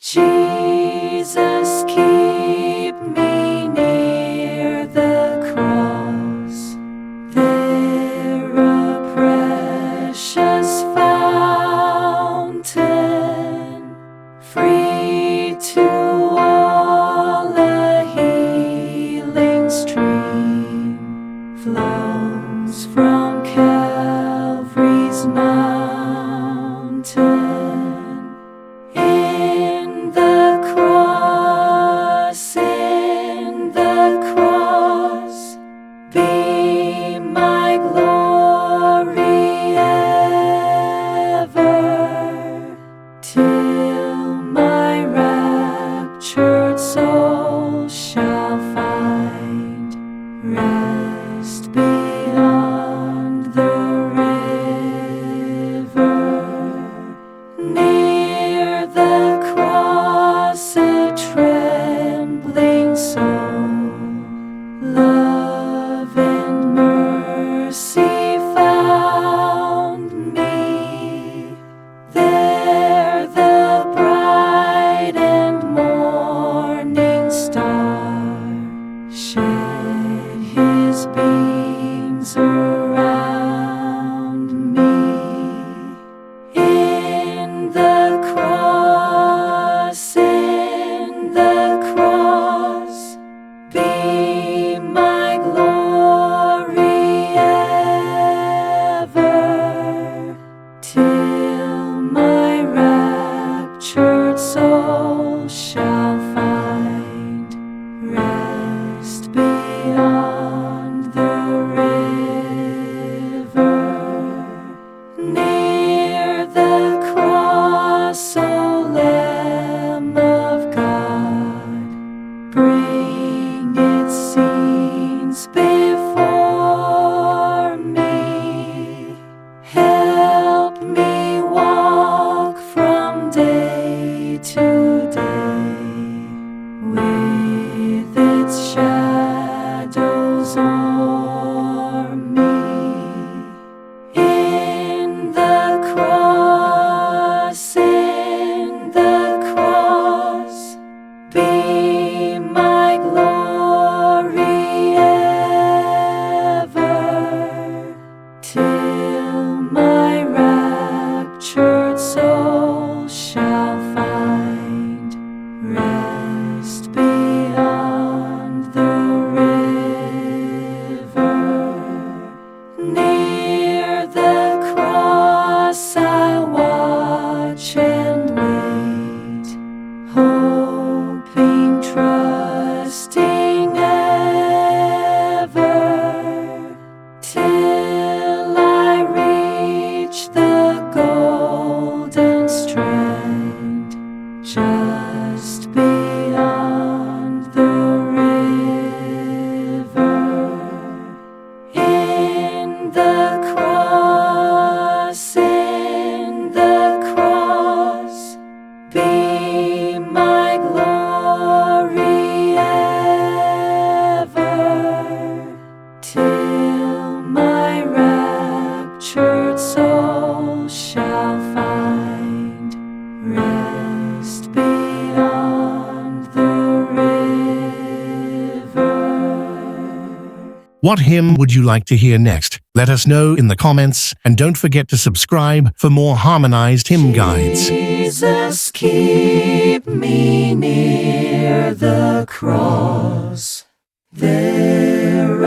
Jesus, keep me near the cross. There a precious fountain, free to all, a healing stream flows from Calvary's mountain. In the cross, be my glory ever, till my raptured soul shall find rest beyond the river. Near the cross, a trembling soul, love and mercy found me. There the bright and morning star shed his beams around me. In the cross, be my glory ever, till my raptured soul shall find rest beyond the river. Near the cross, O Lamb of God, bring its scenes before me. Help me walk from day to day with its shadows o'er me. In the cross, be my glory ever, till my raptured soul shall find rest beyond the river. Near the cross, I watch and wait, hoping, trusting ever, till I reach the golden strand, just beyond the river. In the cross, be my glory ever, till my raptured soul shall find rest beyond the river. What hymn would you like to hear next? Let us know in the comments, and don't forget to subscribe for more harmonized hymn guides. Jesus, keep me near the cross. There